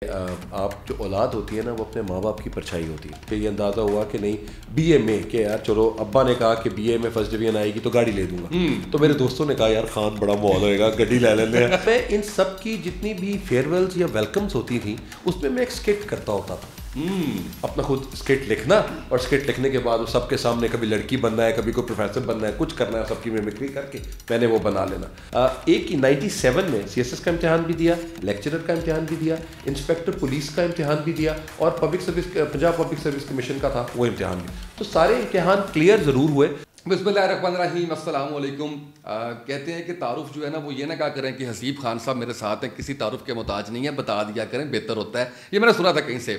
آپ جو اولاد ہوتی ہے نا وہ اپنے ماں باپ کی پرچھائی ہوتی ہے. کہ یہ اندازہ ہوا کہ نہیں بی اے میں کہ یار چلو ابا نے کہا کہ بی اے میں فرسٹ ڈویژن آئے گی تو گاڑی لے دوں گا, تو میرے دوستوں نے کہا یار خان بڑا ماحول ہوئے گا گاڑی لے لینے ہیں. میں ان سب کی جتنی بھی فیئر ویلز یا ویلکمس ہوتی تھیں اس میں ایک اسکٹ کرتا ہوتا تھا, اپنا خود اسکٹ لکھنا اور اسکٹ لکھنے کے بعد وہ سب کے سامنے کبھی لڑکی بننا ہے کبھی کوئی پروفیسر بننا ہے کچھ کرنا ہے, سب کی میمکری کر کے میں نے وہ بنا لینا. ایک 97 میں سی ایس ایس کا امتحان بھی دیا, لیکچرر کا امتحان بھی دیا, انسپیکٹر پولیس کا امتحان بھی دیا اور public service Punjab public service commission کا تھا وہ امتحان بھی. تو سارے امتحان کلیئر ضرور ہوئے. بسم اللہ الرحمن الرحیم. السلام علیکم. کہتے ہیں کہ تعارف جو ہے نا وہ یہ نہ کہا کریں کہ حسیب خان صاحب میرے ساتھ ہیں, کسی تعارف کے محتاج نہیں ہے, بتا دیا کریں بہتر ہوتا ہے. یہ میں نے سنا تھا کہیں سے.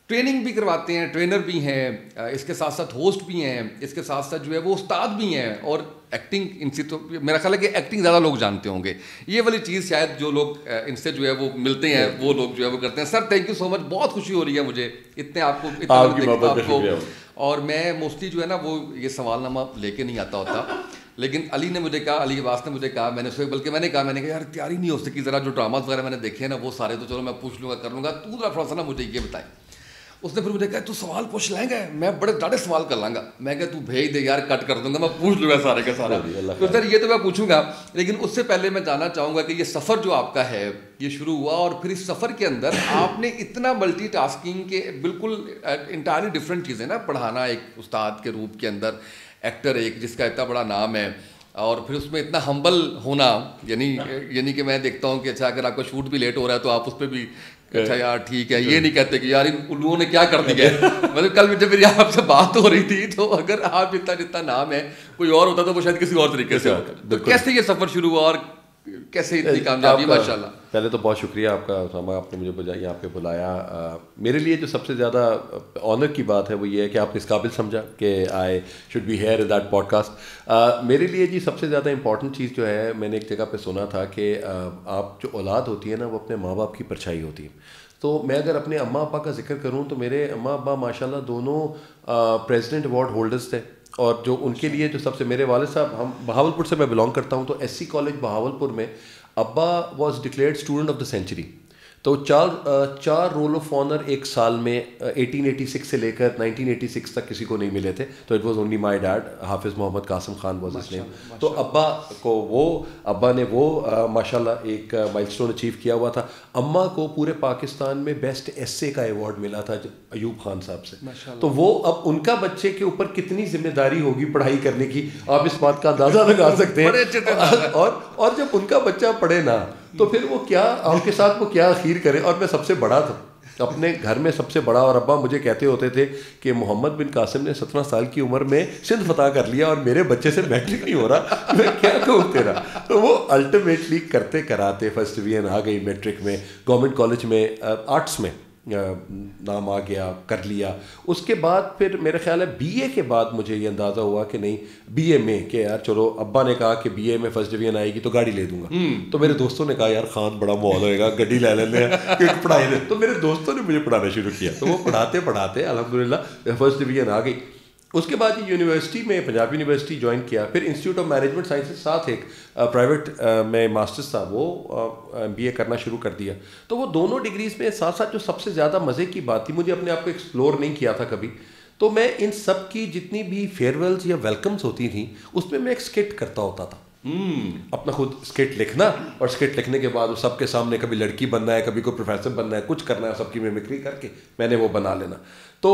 ٹریننگ بھی کرواتے ہیں, ٹرینر بھی ہیں, اس کے ساتھ ساتھ ہوسٹ بھی ہیں, اس کے ساتھ ساتھ جو ہے وہ استاد بھی ہیں, اور ایکٹنگ ان سے تو میرا خیال ہے کہ ایکٹنگ زیادہ لوگ جانتے ہوں گے. یہ والی چیز شاید جو لوگ ان سے جو ہے وہ ملتے ہیں وہ لوگ جو ہے وہ کرتے ہیں. سر تھینک یو سو مچ, بہت خوشی ہو رہی ہے مجھے اتنے آپ کو. اور میں موسٹلی جو ہے نا وہ یہ سوال نامہ لے کے نہیں آتا ہوتا, لیکن علی نے مجھے کہا, علی عباس نے مجھے کہا, میں نے اسے بلکہ میں نے کہا یار تیاری نہیں ہو سکی, ذرا جو ڈراماز وغیرہ میں نے دیکھے ہیں نا وہ سارے تو چلو میں پوچھ لوں گا کر لوں گا, تو ذرا تھوڑا سا نا مجھے یہ بتائیں. اس نے پھر مجھے کہا تو سوال پوچھ لیں گے, میں بڑے ڈاڑے سوال کر لوں گا. میں کہا تو بھیج دے یار, کٹ کر دوں گا, میں پوچھ لوں گا سارے کا سارا. تو سر یہ تو میں پوچھوں گا, لیکن اس سے پہلے میں جاننا چاہوں گا کہ یہ سفر جو آپ کا ہے یہ شروع ہوا, اور پھر اس سفر کے اندر آپ نے اتنا ملٹی ٹاسکنگ کے بالکل انٹائرلی ڈفرینٹ چیزیں نا, پڑھانا ایک استاد کے روپ کے اندر, ایکٹر ایک جس کا اتنا بڑا نام ہے, اور پھر اس میں اتنا ہمبل ہونا, یعنی کہ میں دیکھتا ہوں کہ اچھا اگر آپ کا شوٹ بھی لیٹ ہو رہا ہے تو آپ اس پہ بھی اچھا یار ٹھیک ہے, یہ نہیں کہتے کہ یار ان الوؤں نے کیا کر دیا ہے. مطلب کل جب میری آپ سے بات ہو رہی تھی تو اگر آپ جتنا نام ہے کوئی اور ہوتا تو وہ شاید کسی اور طریقے سے ہوتا. تو کیسے یہ سفر شروع ہوا اور کیسے اتنی کامیابی ماشاء اللہ؟ پہلے تو بہت شکریہ آپ کا اسامہ, آپ نے مجھے یہاں پہ بلایا. میرے لیے جو سب سے زیادہ آنر کی بات ہے وہ یہ ہے کہ آپ نے اس قابل سمجھا کہ I should be here in that podcast. میرے لیے جی سب سے زیادہ امپورٹنٹ چیز جو ہے, میں نے ایک جگہ پہ سنا تھا کہ آپ جو اولاد ہوتی ہے نا وہ اپنے ماں باپ کی پرچھائی ہوتی ہے. تو میں اگر اپنے اماں ابا کا ذکر کروں تو میرے اماں ابا ماشاء اللہ دونوں پریزیڈنٹ ایوارڈ ہولڈرز تھے, اور جو ان کے لیے جو سب سے, میرے والد صاحب, ہم بہاولپور سے میں بلانگ کرتا ہوں, تو ایس سی کالج بہاولپور میں ابا was declared student of the century. تو چار رول آف آنر ایک سال میں 1886 سے لے کر 1986 تک کسی کو نہیں ملے تھے. تو it was only my dad, Hafiz Muhammad Qasim Khan was his name. تو ابا نے وہ ماشاء اللہ ایک مائل اسٹون اچیو کیا ہوا تھا. اماں کو پورے پاکستان میں بیسٹ ایسے کا ایوارڈ ملا تھا ایوب خان صاحب سے. تو وہ اب ان کا بچے کے اوپر کتنی ذمہ داری ہوگی پڑھائی کرنے کی, آپ اس بات کا اندازہ لگا سکتے ہیں. اور جب ان کا بچہ پڑھے نا تو پھر وہ کیا آپ کے ساتھ وہ کیا اخیر کرے. اور میں سب سے بڑا تھا اپنے گھر میں, سب سے بڑا, اور ابا مجھے کہتے ہوتے تھے کہ محمد بن قاسم نے 17 سال کی عمر میں سندھ فتح کر لیا اور میرے بچے سے میٹرک نہیں ہو رہا, میں کیا کہوں تیرا. تو وہ الٹیمیٹلی کرتے کراتے فرسٹ ڈویژن آ گئی میٹرک میں, گورنمنٹ کالج میں آرٹس میں نام آ گیا, کر لیا. اس کے بعد پھر میرے خیال ہے بی اے کے بعد مجھے یہ اندازہ ہوا کہ نہیں بی اے میں کہ یار چلو ابا نے کہا کہ بی اے میں فرسٹ ڈویژن آئے گی تو گاڑی لے دوں گا. تو میرے دوستوں نے کہا یار خان بڑا ماحول ہوئے گا گاڑی لے لینے ہیں پڑھائی لے. تو میرے دوستوں نے مجھے پڑھانا شروع کیا, تو وہ پڑھاتے الحمدللہ فرسٹ ڈویژن آ گئی. اس کے بعد یونیورسٹی میں پنجاب یونیورسٹی جوائن کیا, پھر انسٹیٹیوٹ آف مینجمنٹ سائنسز ساتھ ایک پرائیویٹ میں ماسٹرز تھا, وہ بی اے کرنا شروع کر دیا. تو وہ دونوں ڈگریز میں ساتھ ساتھ جو سب سے زیادہ مزے کی بات تھی, مجھے اپنے آپ کو ایکسپلور نہیں کیا تھا کبھی, تو میں ان سب کی جتنی بھی فیئر ویلز یا ویلکمس ہوتی تھیں اس میں ایک اسکٹ کرتا ہوتا تھا. اپنا خود اسکٹ لکھنا اور اسکٹ لکھنے کے بعد وہ سب کے سامنے کبھی لڑکی بننا ہے کبھی کوئی پروفیسر بننا ہے, کچھ کرنا ہے, سب کی میمکری کر کے میں نے وہ بنا لینا. تو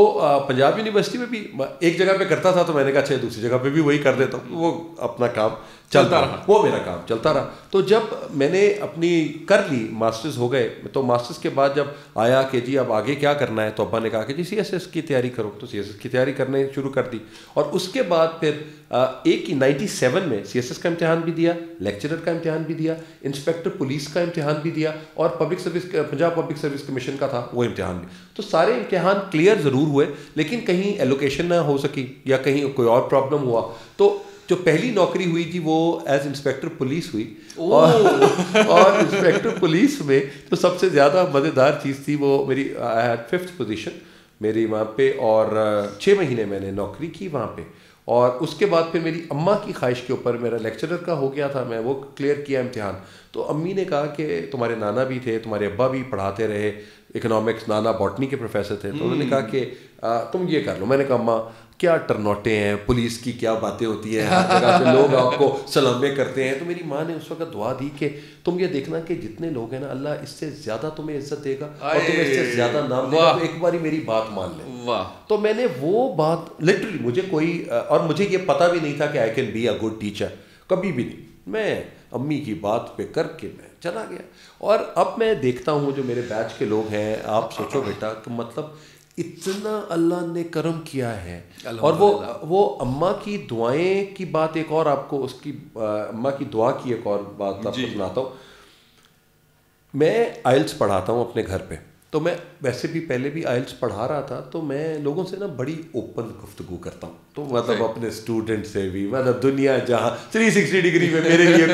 پنجاب یونیورسٹی میں بھی ایک جگہ پہ کرتا تھا, تو میں نے کہا اچھا دوسری جگہ پہ بھی وہی کر دیتا ہوں. وہ اپنا کام چلتا رہا, وہ میرا کام چلتا رہا. تو جب میں نے اپنی کر لی, ماسٹرز ہو گئے, تو ماسٹرز کے بعد جب آیا کہ جی اب آگے کیا کرنا ہے, تو ابا نے کہا کہ جی سی ایس ایس کی تیاری کرو. تو سی ایس ایس کی تیاری کرنے شروع کر دی, اور اس کے بعد پھر ایک 97 میں سی ایس ایس کا امتحان بھی دیا, لیکچرر کا امتحان بھی دیا, انسپیکٹر پولیس کا امتحان بھی دیا, اور public service Punjab public service commission کا تھا وہ امتحان بھی. تو سارے امتحان کلیئر ضرور ہوئے, لیکن کہیں ایلوکیشن نہ ہو سکی یا کہیں کوئی اور پرابلم ہوا. تو جو پہلی نوکری ہوئی تھی وہ ایز انسپیکٹر پولیس ہوئی, اور انسپیکٹر پولیس میں تو سب سے زیادہ مزیدار چیز تھی وہ میری آئی ہیڈ 5th پوزیشن میری وہاں پہ, اور 6 مہینے میں نے نوکری کی وہاں پہ. اور اس کے بعد پھر میری اماں کی خواہش کے اوپر میرا لیکچرر کا ہو گیا تھا, میں وہ کلیئر کیا امتحان. تو امی نے کہا کہ تمہارے نانا بھی تھے, تمہارے ابا بھی پڑھاتے رہے اکنامکس, نانا باٹنی کے پروفیسر تھے, تو انہوں نے کہا کہ تم یہ کر لو. میں نے کہا اماں کیا ٹرنوٹے ہیں, پولیس کی کیا باتیں ہوتی ہیں, ہر جگہ پہ لوگ آپ کو سلامیں کرتے ہیں. تو میری ماں نے اس وقت دعا دی کہ تم یہ دیکھنا کہ جتنے لوگ ہیں نا اللہ اس سے زیادہ تمہیں عزت دے گا اور تمہیں اس سے زیادہ نام دے گا, تو ایک باری میری بات مان لیں. تو میں نے وہ بات لٹرلی, مجھے کوئی اور مجھے یہ پتہ بھی نہیں تھا کہ I can be a good teacher, کبھی بھی نہیں. میں امی کی بات پہ کر کے میں چلا گیا. اور اب میں دیکھتا ہوں جو میرے بیچ کے لوگ ہیں, آپ سوچو بیٹا کہ مطلب اتنا اللہ نے کرم کیا ہے. اور وہ اماں کی دعائیں کی بات ایک اور, آپ کو اس کی اماں کی دعا کی ایک اور بات آپ کو سناتا ہوں. میں آئلس پڑھاتا ہوں اپنے گھر پہ, تو میں ویسے بھی پہلے بھی آئلس پڑھا رہا تھا, تو میں لوگوں سے نا بڑی اوپن گفتگو کرتا ہوں. تو مطلب اپنے اسٹوڈنٹ سے بھی, مطلب دنیا جہاں 360 ڈگری میں میرے لیے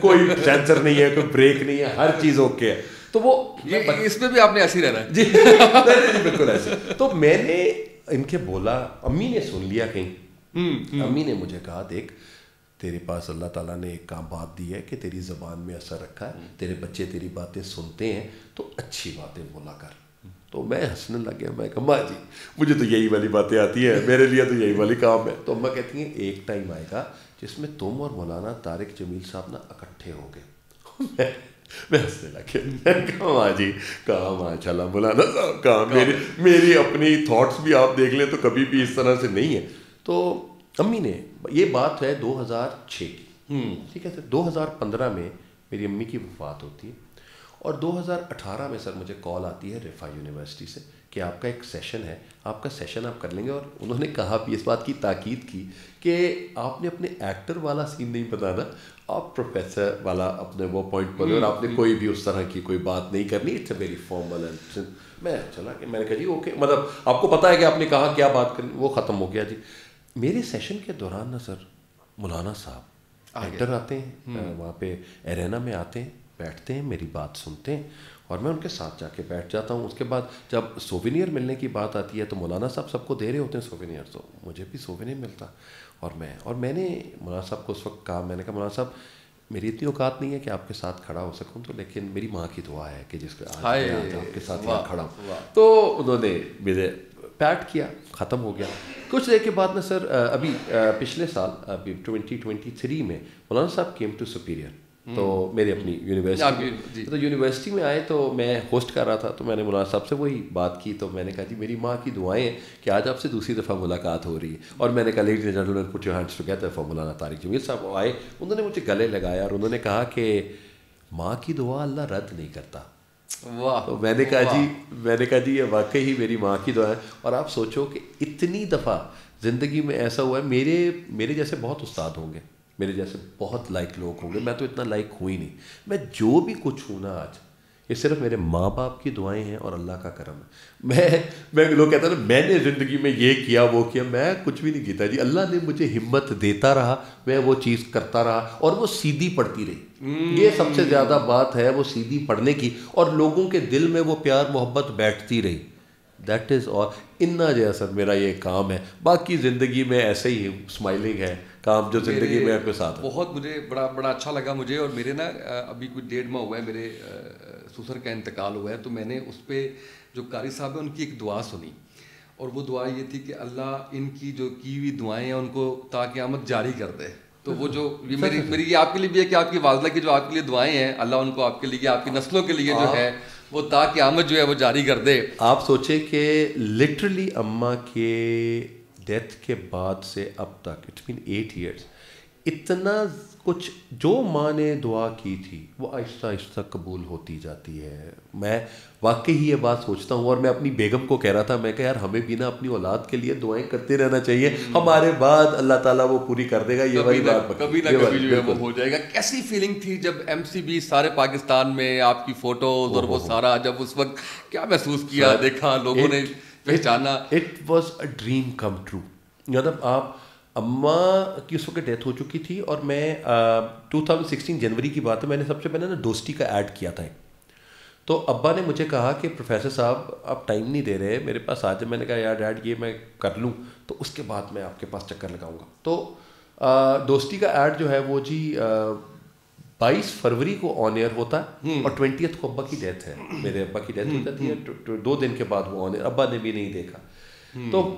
کوئی سینسر نہیں ہے, کوئی بریک نہیں ہے, ہر چیز اوکے ہے. تو وہ اس میں بھی آپ نے ایسے ہی رہنا ہے. جی بالکل ایسے. تو میں نے ان کے بولا, امی نے سن لیا کہیں, امی نے مجھے کہا دیکھ تیرے پاس اللہ تعالیٰ نے ایک کام بات دی ہے کہ تیری زبان میں اثر رکھا ہے, تیرے بچے تیری باتیں سنتے ہیں, تو اچھی باتیں بولا کر. تو میں ہنسنے لگ گیا, میں کہا ماں جی مجھے تو یہی والی باتیں آتی ہیں, میرے لیے تو یہی والی کام ہے. تو اماں کہتی ہیں ایک ٹائم آئے گا جس میں تم اور مولانا طارق جمیل صاحب نا اکٹھے ہوں گے. میں ہنسنے لگ گیا, کہا ماں جی, کہا ماشاء اللہ مولانا صاحب, کہا میری اپنی تھاٹس بھی آپ دیکھ لیں تو کبھی بھی اس طرح سے نہیں ہے. تو امی نے, یہ بات ہے 2006 کی, ٹھیک ہے سر. 2015 میں میری امی کی وفات ہوتی ہے, اور 2018 میں سر مجھے کال آتی ہے رفا یونیورسٹی سے کہ آپ کا ایک سیشن ہے, آپ کا سیشن آپ کر لیں گے. اور انہوں نے کہا بھی, اس بات کی تاکید کی کہ آپ نے اپنے ایکٹر والا سین نہیں بتانا, آپ پروفیسر والا اپنے وہ پوائنٹ بولے, اور آپ نے کوئی بھی اس طرح کی کوئی بات نہیں کرنی, it's a very formal end. میں چلا کہ میں نے کہا جی اوکے, مطلب آپ کو پتہ ہے کہ آپ نے کہا کیا بات کرنی, وہ ختم ہو گیا جی. میرے سیشن کے دوران نا سر مولانا صاحب ایکٹر آتے ہیں, وہاں پہ ایرینا میں آتے ہیں, بیٹھتے ہیں, میری بات سنتے ہیں, اور میں ان کے ساتھ جا کے بیٹھ جاتا ہوں. اس کے بعد جب سووینئر ملنے کی بات آتی ہے تو مولانا صاحب سب کو دے رہے ہوتے ہیں سووینئر, تو مجھے بھی سووینئر ملتا. اور میں نے مولانا صاحب کو اس وقت کہا, میں نے کہا مولانا صاحب میری اتنی اوقات نہیں ہے کہ آپ کے ساتھ کھڑا ہو سکوں, تو لیکن میری ماں کی دعا ہے کہ جس کا آج آپ کے ساتھ یہاں کھڑا ہوں. تو انہوں نے مجھے پیٹ کیا, ختم ہو گیا. کچھ دیر کے بعد نا سر ابھی پچھلے سال ابھی 2023 میں مولانا صاحب کیم ٹو سپیریئر, تو میری اپنی یونیورسٹی, تو یونیورسٹی میں آئے, تو میں ہوسٹ کر رہا تھا. تو میں نے مولانا صاحب سے وہی بات کی, تو میں نے کہا جی میری ماں کی دعائیں ہیں کہ آج آپ سے دوسری دفعہ ملاقات ہو رہی ہے. اور میں نے کہا ladies and gentlemen put your hands together for مولانا طارق جمیل صاحب. آئے, انہوں نے مجھے گلے لگایا, اور انہوں نے کہا کہ ماں کی دعا اللہ رد نہیں کرتا. تو میں نے کہا جی یہ واقعی ہی میری ماں کی دعا ہے. اور آپ سوچو کہ اتنی دفعہ زندگی میں ایسا ہوا ہے, میرے جیسے بہت استاد ہوں گے, میرے جیسے بہت لائق لوگ ہوں گے, میں تو اتنا لائق ہوں ہی نہیں. میں جو بھی کچھ ہوں نا آج, یہ صرف میرے ماں باپ کی دعائیں ہیں اور اللہ کا کرم ہے. میں لوگ کہتا نا میں نے زندگی میں یہ کیا وہ کیا, میں کچھ بھی نہیں کیتا جی. اللہ نے مجھے ہمت دیتا رہا, میں وہ چیز کرتا رہا, اور وہ سیدھی پڑتی رہی. یہ سب سے زیادہ بات ہے, وہ سیدھی پڑھنے کی, اور لوگوں کے دل میں وہ پیار محبت بیٹھتی رہی. دیٹ از اور اتنا جیسا میرا یہ کام ہے. باقی زندگی میں ایسے ہی اسمائلنگ ہے کام جو زندگی میں آپ کے ساتھ. بہت مجھے بڑا اچھا لگا مجھے. اور میرے نا ابھی کوئی 1.5 ماہ ہوا ہے میرے سسر کا انتقال ہوا ہے, تو میں نے اس پہ جو قاری صاحب ہیں ان کی ایک دعا سنی, اور وہ دعا یہ تھی کہ اللہ ان کی جو کی ہوئی دعائیں ہیں ان کو تا قیامت جاری کر دے. تو وہ جو یہ میری یہ آپ کے لیے بھی ہے کہ آپ کی والدہ کی جو آپ کے لیے دعائیں ہیں, اللہ ان کو آپ کے لیے, آپ کی نسلوں کے لیے جو ہے وہ تا قیامت جو ہے وہ جاری کر دے. آپ سوچیں کہ لٹرلی اماں کے ڈیتھ کے بعد سے اب تک اٹس بین 8 ایئرس, اتنا کچھ جو ماں نے دعا کی تھی وہ آہستہ آہستہ قبول ہوتی جاتی ہے. میں واقعی یہ بات سوچتا ہوں, اور میں اپنی بیگم کو کہہ رہا تھا, میں کہ یار ہمیں بھی نا اپنی اولاد کے لیے دعائیں کرتے رہنا چاہیے, ہمارے بعد اللہ تعالیٰ وہ پوری کر دے گا. یہ وہی بات کبھی نہ کبھی جو ہے وہ ہو جائے گا. کیسی فیلنگ تھی جب MCB سارے پاکستان میں آپ کی فوٹوز اور وہ سارا, جب اس وقت کیا محسوس کیا, دیکھا, لوگوں نے پہچانا؟ It was a dream come true. مطلب آپ اماں کی اس وقت ڈیتھ ہو چکی تھی, اور میں 2016 جنوری کی بات ہے, میں نے سب سے پہلے نا دوستی کا ایڈ کیا تھا. تو ابا نے مجھے کہا کہ پروفیسر صاحب آپ ٹائم نہیں دے رہے میرے پاس آج. میں نے کہا یار ڈیڈ یہ میں کر لوں تو اس کے بعد میں آپ کے پاس چکر لگاؤں گا. تو دوستی کا ایڈ جو ہے وہ جی 22 فروری کو آن ایئر ہوتا ہے اور 20 کو ابا کی ڈیتھ ہے. میرے ابا کی ڈیتھ ہو جاتی ہے 2 دن کے بعد وہ آن ایئر. ابا نے بھی نہیں دیکھا. تو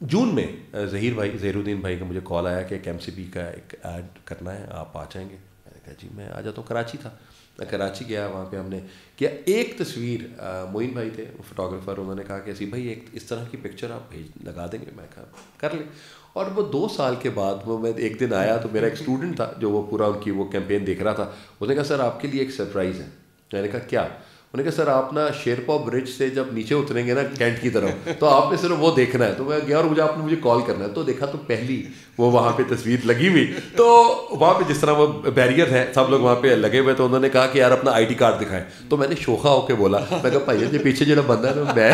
جون میں ظہیر الدین بھائی کا مجھے کال آیا کہ ایک MCB کا ایک ایڈ کرنا ہے, آپ آ جائیں گے. میں نے کہا جی میں آ جاتا ہوں. کراچی تھا, میں کراچی گیا, وہاں پہ ہم نے کیا ایک تصویر, معین بھائی تھے فوٹوگرافر, انہوں نے کہا کہ اسی بھائی ایک اس طرح کی پکچر آپ لگا دیں گے. میں کہا کر لیں. اور وہ 2 سال کے بعد وہ میں ایک دن آیا تو میرا ایک اسٹوڈنٹ تھا جو وہ پورا ان کی وہ کیمپین دیکھ رہا تھا. اس نے کہا سر آپ کے لیے ایک سرپرائز ہے. میں نے کہا کیا؟ انہوں نے کہا سر آپ نا شیرپا برج سے جب نیچے اتریں گے نا کینٹ کی طرف تو آپ نے صرف وہ دیکھنا ہے. تو میں گیا اور آپ نے مجھے کال کرنا ہے. تو دیکھا تو پہلی وہ وہاں پہ تصویر لگی ہوئی. تو وہاں پہ جس طرح وہ بیریئر ہے سب لوگ وہاں پہ لگے ہوئے, تو انہوں نے کہا کہ یار اپنا ID کارڈ دکھائیں. تو میں نے شوخا ہو کے بولا, میں کہا بھائی یہ پیچھے جو بندہ ہے نا میں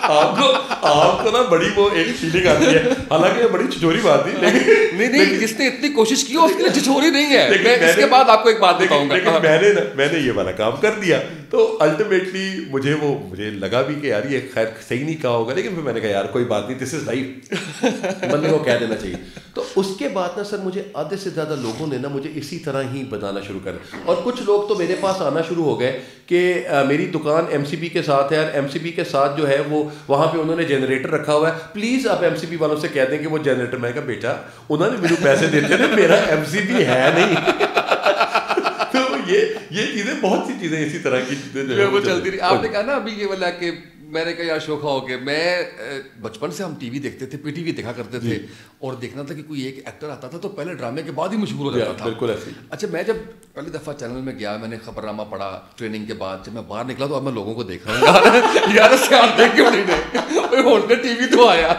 آپ کو نا بڑی وہ ایک فیلنگ آتی ہے, حالانکہ بڑی چھچوری بات تھی لیکن نہیں جس نے اتنی کوشش کی اس کے لیے چھچوری نہیں ہے. میں اس کے بعد آپ کو ایک بات بتاؤں گا, لیکن میں نے یہ والا کام کر دیا. تو الٹیمیٹلی مجھے لگا بھی کہ یار یہ خیر صحیح نہیں کہا ہوگا, لیکن پھر میں نے کہا یار کوئی بات نہیں, دس از لائف, بندے کو کہہ دینا چاہیے. تو اس کے بعد نا سر مجھے آدھے سے زیادہ لوگوں نے نا مجھے اسی طرح ہی بتانا شروع کر, اور کچھ لوگ تو میرے پاس آنا شروع ہو گئے کہ میری دکان MCB کے ساتھ ہے, اور MCB کے ساتھ جو ہے وہ وہاں پہ انہوں نے جنریٹر رکھا ہوا ہے, پلیز آپ MCB والوں سے کہہ دیں کہ وہ جنریٹر. میں کہا بیٹا انہوں نے میرے پیسے دیتے ہیں, میرا MCB ہے نہیں. تو یہ چیزیں بہت سی چیزیں اسی طرح کی چیزیں وہ چلتی رہی. آپ نے کہا نا ابھی یہ والا کہ میں نے کہا یار شوخا ہو کے, میں بچپن سے ہم ٹی وی دیکھتے تھے, PTV دیکھا کرتے تھے, اور دیکھنا تھا کہ کوئی ایک ایکٹر آتا تھا تو پہلے ڈرامے کے بعد ہی مشہور ہو جاتا تھا. بالکل ایسے. اچھا میں جب پہلی دفعہ چینل میں گیا, میں نے خبر نامہ پڑھا ٹریننگ کے بعد, جب میں باہر نکلا تو اب میں لوگوں کو دیکھ رہا ہوں یار سے آپ دیکھ کیوں نہیں ٹی وی تو آیا.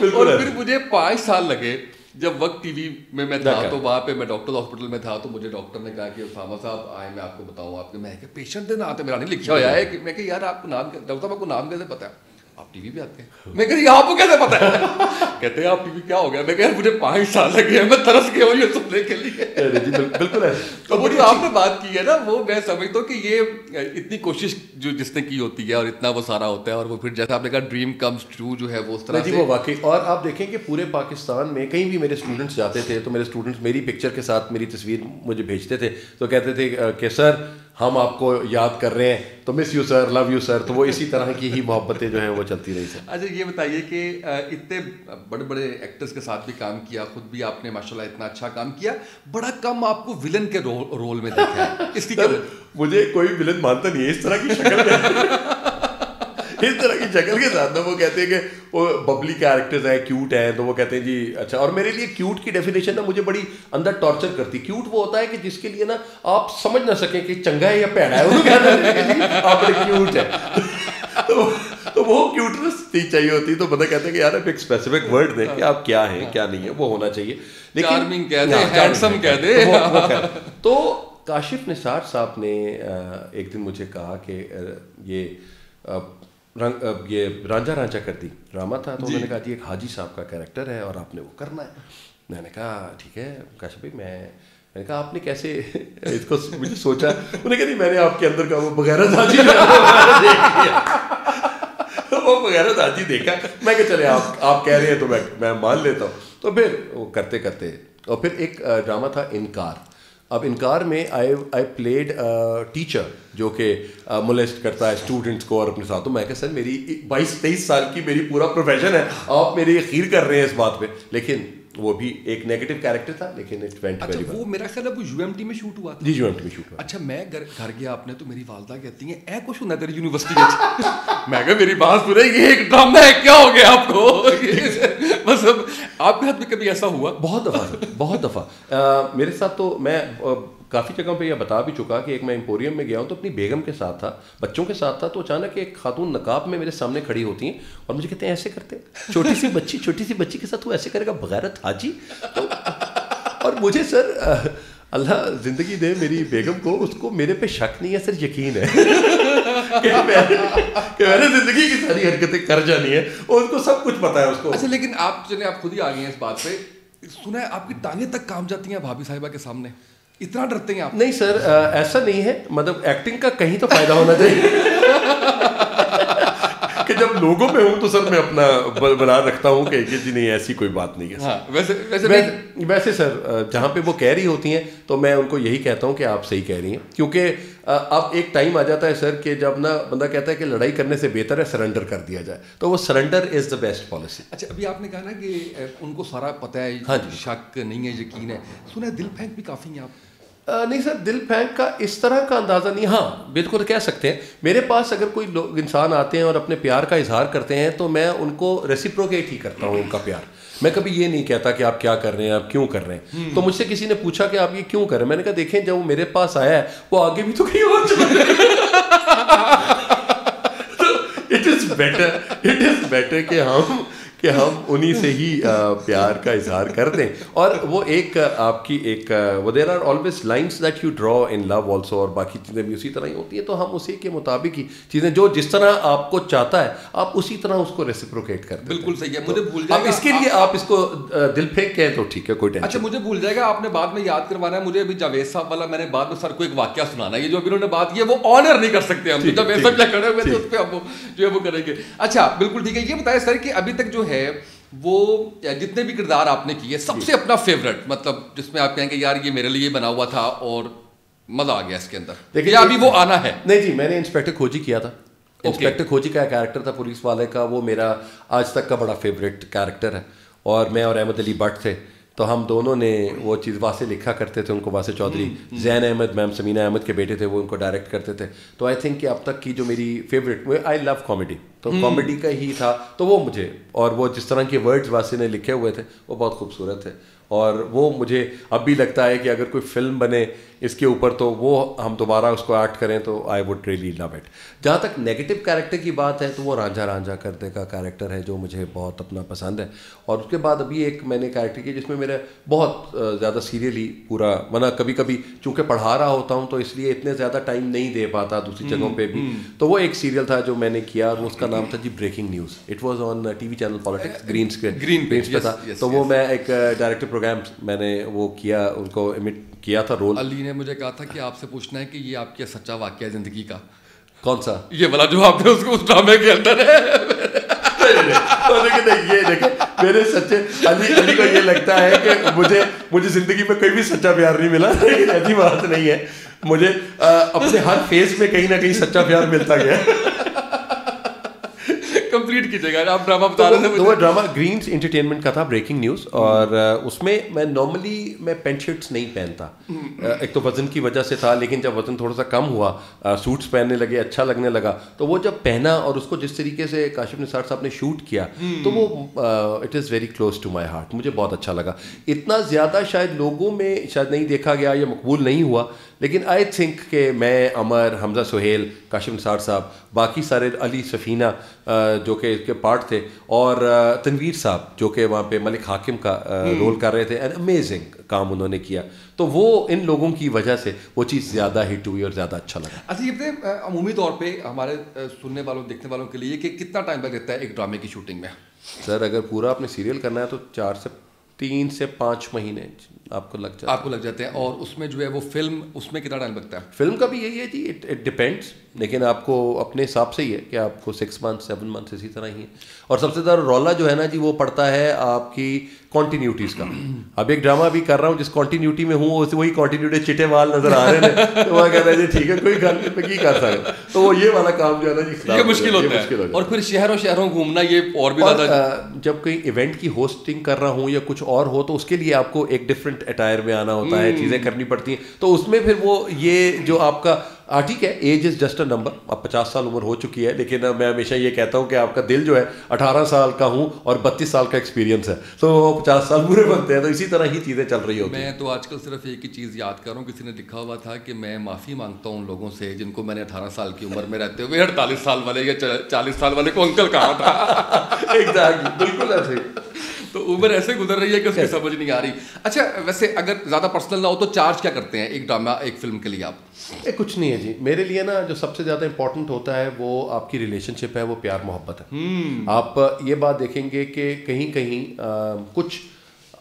اور پھر مجھے 5 سال لگے جب وقت ٹی وی میں تھا, تو وہاں پہ میں ڈاکٹر ہاسپٹل میں تھا, تو مجھے ڈاکٹر نے کہا کہ اسامہ صاحب آئے میں آپ کو بتاؤں آپ کے, میں کہ پیشنٹ دے نام میرا نہیں لکھا ہوا ہے. میں کہ یار آپ کو نام ڈاکٹر صاحب آپ کو نام کیسے پتا ہے, آپ ٹی وی پہ آتے ہیں. میں کہ آپ کو کیسے پتا ہے, کہتے ہیں آپ ٹی وی کیا ہو گیا. میں کہ یار مجھے 5 سال لگے ہیں, میں ترس گیا ہوں یہ سننے کے لیے. بالکل ہے. تو وہ جو آپ نے بات کی ہے نا, وہ میں سمجھتا ہوں کہ یہ اتنی کوشش جو جس نے کی ہوتی ہے اور اتنا وہ سارا ہوتا ہے, اور وہ پھر جیسے آپ نے کہا ڈریم کمز ٹرو جو ہے وہ اس طرح سے وہ واقعی. اور آپ دیکھیں کہ پورے پاکستان میں کہیں بھی میرے اسٹوڈنٹس جاتے تھے تو میرے اسٹوڈنٹس میری پکچر کے ساتھ میری تصویر مجھے بھیجتے تھے, تو کہتے تھے کہ سر ہم آپ کو یاد کر رہے ہیں, تو miss you sir, love you sir. تو وہ اسی طرح کی ہی محبتیں جو ہیں وہ چلتی رہی سر. اچھا یہ بتائیے کہ اتنے بڑے بڑے ایکٹرز کے ساتھ بھی کام کیا, خود بھی آپ نے ماشاءاللہ اتنا اچھا کام کیا, بڑا کم آپ کو ولن کے رول میں دیکھا ہے, اس کی مجھے کوئی ولن مانتا نہیں ہے اس طرح کی شکل اس طرح کی شکل کے ساتھ نا. وہ کہتے ہیں کہ وہ ببلی کیریکٹرز ہیں, کیوٹ ہیں, تو وہ کہتے ہیں جی اچھا. اور میرے لیے کیوٹ کی ڈیفینیشن نا مجھے بڑی اندر ٹارچر کرتی. کیوٹ وہ ہوتا ہے کہ جس کے لیے نا آپ سمجھ نہ سکیں کہ چنگا ہے یا پیڑا ہے, وہ کہتے ہیں کہ آپ بڑے کیوٹ ہیں. تو وہ کیوٹنس چاہیے ہوتی. تو بندہ کہتے ہیں کہ یار ایک اسپیسیفک ورڈ دیں کہ آپ کیا ہیں کیا نہیں ہے, وہ ہونا چاہیے. چارمنگ کہہ دیں, ہینڈسم کہہ دیں. تو کاشف نثار صاحب نے ایک دن مجھے کہا کہ یہ رانجھا رانجھا کر دی ڈرامہ تھا, تو انہوں نے کہا جی ایک حاجی صاحب کا کیریکٹر ہے اور آپ نے وہ کرنا ہے. میں نے کہا ٹھیک ہے کاشف بھائی. میں نے کہا آپ نے کیسے اس کو مجھے سوچا. انہوں نے کہا نہیں میں نے آپ کے اندر کا وہ بغیرت حاجی وہ بغیرت حاجی دیکھا. میں کہ چلے آپ کہہ رہے ہیں تو میں مان لیتا ہوں. تو پھر وہ کرتے کرتے, اور پھر ایک ڈرامہ تھا انکار. اب انکار میں آئی پلیڈ ٹیچر جو کہ مولیسٹ کرتا ہے اسٹوڈنٹس کو اور اپنے ساتھ. تو میں کہ سر میری 22-23 سال کی میری پورا پروفیشن ہے, آپ میری خیر کر رہے ہیں اس بات پہ. لیکن وہ بھی ایک نیگیٹو کیریکٹر تھا, لیکن اٹ وینٹ ویری ویل. وہ میرا خیال ہے وہ UMT میں شوٹ ہوا تھا. جی UMT میں شوٹ ہوا. اچھا میں گھر گیا آپ نے, تو میری والدہ کہتی ہیں اے کچھ ہونا تیری یونیورسٹی میں. میں کہا میری بات سنے, یہ ایک ڈرامہ ہے, کیا ہو گیا آپ کو. مطلب آپ کے ہاتھ میں کبھی ایسا ہوا؟ بہت دفعہ میرے ساتھ. تو میں کافی جگہوں پہ یہ بتا بھی چکا کہ ایک میں ایمپوریم میں گیا ہوں تو اپنی بیگم کے ساتھ تھا, بچوں کے ساتھ تھا. تو اچانک ایک خاتون نقاب میں میرے سامنے کھڑی ہوتی ہیں اور مجھے کہتے ہیں ایسے کرتے, چھوٹی سی بچی کے ساتھ وہ ایسے کرے گا بغیرت حاجی. اور مجھے سر اللہ زندگی دے میری بیگم کو, اس کو میرے پہ شک نہیں ہے سر, یقین ہے کہ میں نے زندگی کی ساری حرکتیں کر جانی ہے, اور اس کو سب کچھ پتا ہے اس کو. اچھا لیکن آپ چلیں آپ خود ہی آ گئے ہیں اس بات پہ, سنا ہے آپ کی ٹانگیں تک کام جاتی ہیں بھابھی صاحبہ کے سامنے. اتنا ڈرتے ہیں آپ؟ نہیں سر ایسا نہیں ہے, مطلب ایکٹنگ کا کہیں تو فائدہ ہونا چاہیے کہ جب لوگوں میں ہوں تو سر میں اپنا بنا رکھتا ہوں کہ جی نہیں ایسی کوئی بات نہیں ہے. ویسے سر جہاں پہ وہ کہہ رہی ہوتی ہیں تو میں ان کو یہی کہتا ہوں کہ آپ صحیح کہہ رہی ہیں, کیونکہ اب ایک ٹائم آ جاتا ہے سر کہ جب نا بندہ کہتا ہے کہ لڑائی کرنے سے بہتر ہے سرنڈر کر دیا جائے, تو وہ surrender is the best policy. اچھا ابھی آپ نے کہا نا کہ ان کو سارا پتہ ہے, ہاں جی, شک نہیں ہے, یقین ہے, سنا ہے دل پھینک بھی کافی ہیں آپ؟ نہیں سر دل پھینک کا اس طرح کا اندازہ نہیں, ہاں بالکل کہہ سکتے ہیں. میرے پاس اگر کوئی لوگ انسان آتے ہیں اور اپنے پیار کا اظہار کرتے ہیں تو میں ان کو ریسیپروکیٹ ہی کرتا ہوں ان کا پیار. میں کبھی یہ نہیں کہتا کہ آپ کیا کر رہے ہیں, آپ کیوں کر رہے ہیں. تو مجھ سے کسی نے پوچھا کہ آپ یہ کیوں کر رہے ہیں, میں نے کہا دیکھیں جب وہ میرے پاس آیا ہے وہ آگے بھی تو کہیں اور چلا گیا. تو اٹ از بیٹر کہ ہم انہی سے ہی پیار کا اظہار کر دیں. اور وہ ایک آپ کی ایک وہ there are always lines that you draw in love also, اور باقی چیزیں بھی اسی طرح ہی ہوتی ہیں. تو ہم اسی کے مطابق ہی چیزیں جو جس طرح آپ کو چاہتا ہے آپ اسی طرح اس کو ریسیپروکیٹ کر دیں. بالکل صحیح ہے. مجھے بھول جائے گا اس کے لیے آپ اس کو دل پھینک کہیں تو ٹھیک ہے کوئی ٹینشن. اچھا مجھے بھول جائے گا, آپ نے بعد میں یاد کروانا ہے مجھے. ابھی جاوید صاحب والا میں نے بعد میں سر کو ایک واقعہ سنانا ہے, یہ جو ابھی انہوں نے بات کی ہے وہ آنر نہیں کر سکتے ہم, جاوید صاحب کیا کھڑے ہوئے تھے اس پہ ہم جو ہے وہ کریں گے. اچھا بالکل ٹھیک ہے. یہ بتائیں سر کہ ابھی تک جو ہے وہ جتنے بھی کردار آپ نے کیے سب سے اپنا فیوریٹ, مطلب جس میں آپ کہیں گے یار یہ میرے لیے بنا ہوا تھا اور مزہ آ گیا اس کے اندر, دیکھیے ابھی وہ آنا ہے؟ نہیں جی, میں نے انسپیکٹر کھوجی کیا تھا. انسپیکٹر کھوجی کا کیریکٹر تھا پولیس والے کا, وہ میرا آج تک کا بڑا فیوریٹ کیریکٹر ہے. اور میں اور احمد علی بٹ تھے تو ہم دونوں نے وہ چیز واسے لکھا کرتے تھے. ان کو واسے چودھری, زین احمد میم سمینہ احمد کے بیٹے تھے, وہ ان کو ڈائریکٹ کرتے تھے. تو آئی تھنک کہ اب تک کی جو میری فیوریٹ, آئی لو کامیڈی, تو کامیڈی کا ہی تھا. تو وہ مجھے, اور وہ جس طرح کے ورڈز واسے نے لکھے ہوئے تھے وہ بہت خوبصورت تھے. اور وہ مجھے اب بھی لگتا ہے کہ اگر کوئی فلم بنے اس کے اوپر تو وہ ہم دوبارہ اس کو ایکٹ کریں تو I would really love it. جہاں تک نیگیٹو کیریکٹر کی بات ہے تو وہ رانجھا کردے کا کیریکٹر ہے جو مجھے بہت اپنا پسند ہے. اور اس کے بعد ابھی ایک میں نے کیریکٹر کیا جس میں میرا بہت زیادہ سیریلی پورا, ورنہ کبھی کبھی چونکہ پڑھا رہا ہوتا ہوں تو اس لیے اتنے زیادہ ٹائم نہیں دے پاتا دوسری جگہوں پہ بھی. تو وہ ایک سیریل تھا جو میں نے کیا, اور اس کا نام تھا جی breaking news. It was on T V channel politics, green پہ تھا. تو وہ میں ایک ڈائریکٹر پروگرام میں نے وہ کیا, ان کو امیٹ کیا تھا رول. علی نے مجھے کہا تھا کہ آپ سے پوچھنا ہے کہ یہ آپ کا سچا واقعہ ہے زندگی کا. کون سا؟ یہ والا جو آپ نے اس کو اس ڈرامے کے اندر ہے. یہ دیکھیں میرے سچے علی کو یہ لگتا ہے کہ مجھے زندگی میں کوئی بھی سچا پیار نہیں ملا, لیکن ایسی بات نہیں ہے. مجھے اپنے ہر فیز میں کہیں نہ کہیں سچا پیار ملتا گیا. کمپلیٹ کیجیے گا آپ ڈرامہ بتا رہے تھے. تو وہ ڈرامہ گرینز انٹرٹینمنٹ کا تھا, بریکنگ نیوز. اور اس میں نارملی میں پینٹ شرٹس نہیں پہنتا, ایک تو وزن کی وجہ سے تھا, لیکن جب وزن تھوڑا سا کم ہوا سوٹس پہننے لگے, اچھا لگنے لگا. تو وہ جب پہنا اور اس کو جس طریقے سے کاشف نثار صاحب نے شوٹ کیا تو وہ it is very close to my heart. مجھے بہت اچھا لگا. اتنا زیادہ شاید لوگوں میں شاید نہیں دیکھا گیا یا مقبول نہیں ہوا, لیکن آئی تھنک کہ میں, عمر, حمزہ سہیل, کاشف نثار صاحب, باقی سارے, علی سفینہ جو کہ اس کے پارٹ تھے, اور تنویر صاحب جو کہ وہاں پہ ملک حاکم کا رول کر رہے تھے, این امیزنگ کام انہوں نے کیا. تو وہ ان لوگوں کی وجہ سے وہ چیز زیادہ ہٹ ہوئی اور زیادہ اچھا لگا. اچھا یہ بتائیں عمومی طور پہ ہمارے سننے والوں دیکھنے والوں کے لیے کہ کتنا ٹائم لگ جاتا ہے ایک ڈرامے کی شوٹنگ میں؟ سر اگر پورا آپ نے سیریل کرنا ہے تو 3 سے 5 مہینے آپ کو لگ جاتے ہیں. اور اس میں جو ہے وہ فلم, اس میں کتنا ٹائم لگتا ہے؟ فلم کا بھی یہی ہے جی, اٹ ڈپینڈس, لیکن آپ کو اپنے حساب سے ہی ہے کہ آپ کو 6 months 7 months اسی طرح ہی ہے. اور سب سے زیادہ رولا جو ہے نا جی وہ پڑتا ہے آپ کی کنٹینیوٹیز کا. اب ایک ڈرامہ بھی کر رہا ہوں جس کنٹینیوٹی میں ہوں, وہی کنٹینیوٹی چٹے وال نظر آ رہے ہیں, تو وہ کہہ رہے ہیں جی ٹھیک ہے کوئی گل نہیں, میں کی کر سکتا. تو وہ یہ والا کام جو ہے نا جی یہ مشکل ہوتا ہے. اور پھر شہروں گھومنا یہ اور بھی زیادہ, جب کہیں ایونٹ کی ہوسٹنگ کر رہا ہوں یا کچھ اور ہو تو اس کے لیے آپ کو ایک ڈفرینٹ اٹائر میں آنا ہوتا ہے, چیزیں کرنی پڑتی ہیں. تو اس میں پھر وہ یہ جو آپ کا ٹھیک ہے, age is just a number, اب 50 سال عمر ہو چکی ہے, لیکن میں ہمیشہ یہ کہتا ہوں کہ آپ کا دل جو ہے 18 سال کا ہوں اور 32 سال کا ایکسپیرینس ہے, تو 50 سال پورے بنتے ہیں. تو اسی طرح ہی چیزیں چل رہی ہوتی ہیں. میں تو آج کل صرف ایک ہی چیز یاد کر رہا ہوں, کسی نے لکھا ہوا تھا کہ میں معافی مانگتا ہوں ان لوگوں سے جن کو میں نے 18 سال کی عمر میں رہتے ہوئے 48 سال والے یا 40 سال والے کو انکل کہا تھا. ایگزیکٹلی, بالکل ایسے. تو عمر ایسے گزر رہی ہے کہ اس کی سمجھ نہیں آ رہی. اچھا ویسے اگر زیادہ پرسنل نہ ہو تو چارج کیا کرتے ہیں ایک ڈرامہ, ایک فلم کے لیے آپ؟ کچھ نہیں ہے جی, میرے لیے نا جو سب سے زیادہ امپورٹنٹ ہوتا ہے وہ آپ کی ریلیشن شپ ہے, وہ پیار محبت ہے. آپ یہ بات دیکھیں گے کہ کہیں کچھ